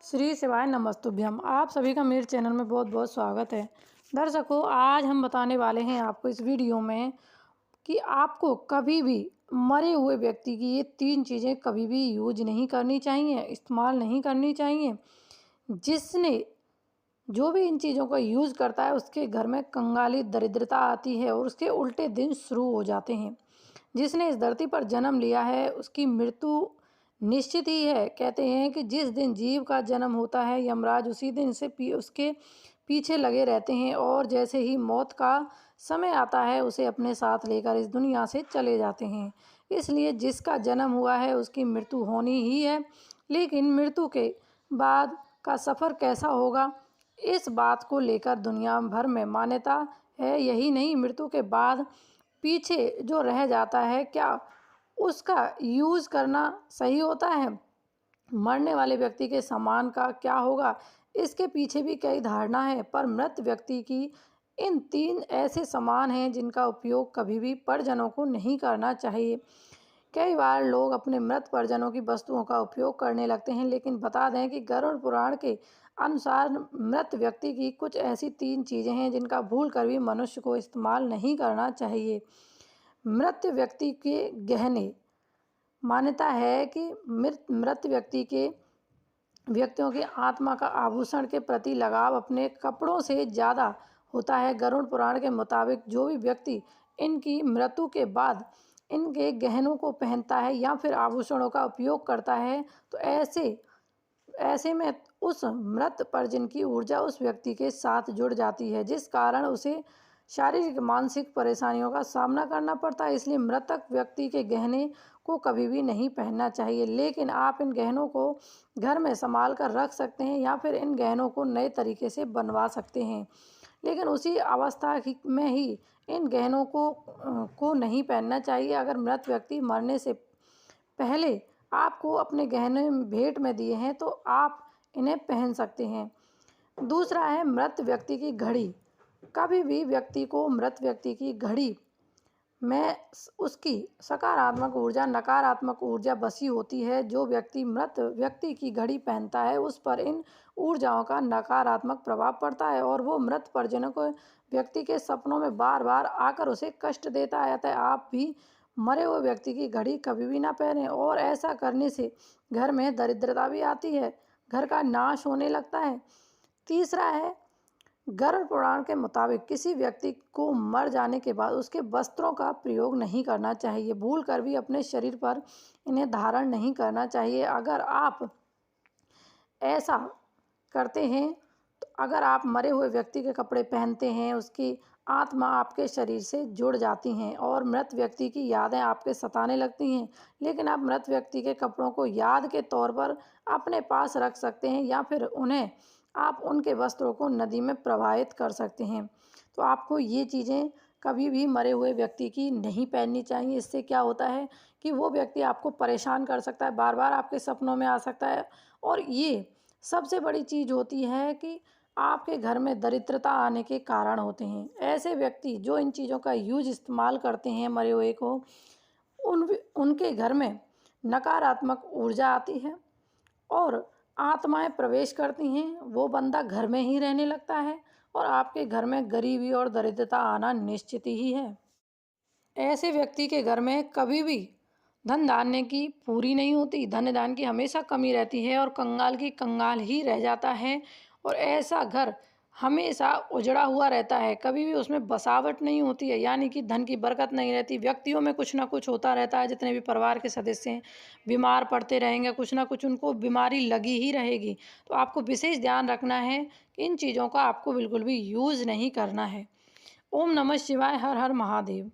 श्री शिवाय नमस्तुभ्यम। आप सभी का मेरे चैनल में बहुत बहुत स्वागत है। दर्शकों, आज हम बताने वाले हैं आपको इस वीडियो में कि आपको कभी भी मरे हुए व्यक्ति की ये 3 चीज़ें कभी भी यूज नहीं करनी चाहिए, इस्तेमाल नहीं करनी चाहिए। जिसने जो भी इन चीज़ों का यूज़ करता है उसके घर में कंगाली दरिद्रता आती है और उसके उल्टे दिन शुरू हो जाते हैं। जिसने इस धरती पर जन्म लिया है उसकी मृत्यु निश्चित ही है। कहते हैं कि जिस दिन जीव का जन्म होता है यमराज उसी दिन से उसके पीछे लगे रहते हैं और जैसे ही मौत का समय आता है उसे अपने साथ लेकर इस दुनिया से चले जाते हैं। इसलिए जिसका जन्म हुआ है उसकी मृत्यु होनी ही है, लेकिन मृत्यु के बाद का सफ़र कैसा होगा इस बात को लेकर दुनिया भर में मान्यता है। यही नहीं, मृत्यु के बाद पीछे जो रह जाता है क्या उसका यूज़ करना सही होता है, मरने वाले व्यक्ति के सामान का क्या होगा, इसके पीछे भी कई धारणा है। पर मृत व्यक्ति की इन 3 ऐसे सामान हैं जिनका उपयोग कभी भी परिजनों को नहीं करना चाहिए। कई बार लोग अपने मृत परिजनों की वस्तुओं का उपयोग करने लगते हैं, लेकिन बता दें कि गरुड़ पुराण के अनुसार मृत व्यक्ति की कुछ ऐसी 3 चीज़ें हैं जिनका भूल कर भी मनुष्य को इस्तेमाल नहीं करना चाहिए। मृत व्यक्ति के गहने। मान्यता है कि मृत व्यक्तियों की आत्मा का आभूषण के प्रति लगाव अपने कपड़ों से ज़्यादा होता है। गरुड़ पुराण के मुताबिक जो भी व्यक्ति इनकी मृत्यु के बाद इनके गहनों को पहनता है या फिर आभूषणों का उपयोग करता है तो ऐसे में उस मृत परिजन की ऊर्जा उस व्यक्ति के साथ जुड़ जाती है, जिस कारण उसे शारीरिक मानसिक परेशानियों का सामना करना पड़ता है। इसलिए मृतक व्यक्ति के गहने को कभी भी नहीं पहनना चाहिए, लेकिन आप इन गहनों को घर में संभाल कर रख सकते हैं या फिर इन गहनों को नए तरीके से बनवा सकते हैं। लेकिन उसी अवस्था में ही इन गहनों को नहीं पहनना चाहिए। अगर मृत व्यक्ति मरने से पहले आपको अपने गहने भेंट में दिए हैं तो आप इन्हें पहन सकते हैं। दूसरा है मृत व्यक्ति की घड़ी। कभी भी व्यक्ति को मृत व्यक्ति की घड़ी में उसकी सकारात्मक ऊर्जा नकारात्मक ऊर्जा बसी होती है। जो व्यक्ति मृत व्यक्ति की घड़ी पहनता है उस पर इन ऊर्जाओं का नकारात्मक प्रभाव पड़ता है और वो मृत परिजनों को व्यक्ति के सपनों में बार बार आकर उसे कष्ट देता है। अतः आप भी मरे हुए व्यक्ति की घड़ी कभी भी ना पहनें, और ऐसा करने से घर में दरिद्रता भी आती है, घर का नाश होने लगता है। तीसरा है, गरुड़ पुराण के मुताबिक किसी व्यक्ति को मर जाने के बाद उसके वस्त्रों का प्रयोग नहीं करना चाहिए। भूल कर भी अपने शरीर पर इन्हें धारण नहीं करना चाहिए। अगर आप ऐसा करते हैं तो अगर आप मरे हुए व्यक्ति के कपड़े पहनते हैं उसकी आत्मा आपके शरीर से जुड़ जाती हैं और मृत व्यक्ति की यादें आपके सताने लगती हैं। लेकिन आप मृत व्यक्ति के कपड़ों को याद के तौर पर अपने पास रख सकते हैं या फिर आप उनके वस्त्रों को नदी में प्रवाहित कर सकते हैं। तो आपको ये चीज़ें कभी भी मरे हुए व्यक्ति की नहीं पहननी चाहिए। इससे क्या होता है कि वो व्यक्ति आपको परेशान कर सकता है, बार बार आपके सपनों में आ सकता है, और ये सबसे बड़ी चीज़ होती है कि आपके घर में दरिद्रता आने के कारण होते हैं। ऐसे व्यक्ति जो इन चीज़ों का यूज इस्तेमाल करते हैं मरे हुए को, उनके घर में नकारात्मक ऊर्जा आती है और आत्माएं प्रवेश करती हैं। वो बंदा घर में ही रहने लगता है और आपके घर में गरीबी और दरिद्रता आना निश्चित ही है। ऐसे व्यक्ति के घर में कभी भी धन धान्य की पूरी नहीं होती, धन धान्य की हमेशा कमी रहती है और कंगाल की कंगाल ही रह जाता है। और ऐसा घर हमेशा उजड़ा हुआ रहता है, कभी भी उसमें बसावट नहीं होती है, यानी कि धन की बरकत नहीं रहती। व्यक्तियों में कुछ ना कुछ होता रहता है, जितने भी परिवार के सदस्य हैं बीमार पड़ते रहेंगे, कुछ ना कुछ उनको बीमारी लगी ही रहेगी। तो आपको विशेष ध्यान रखना है कि इन चीज़ों का आपको बिल्कुल भी यूज़ नहीं करना है। ओम नमः शिवाय। हर हर महादेव।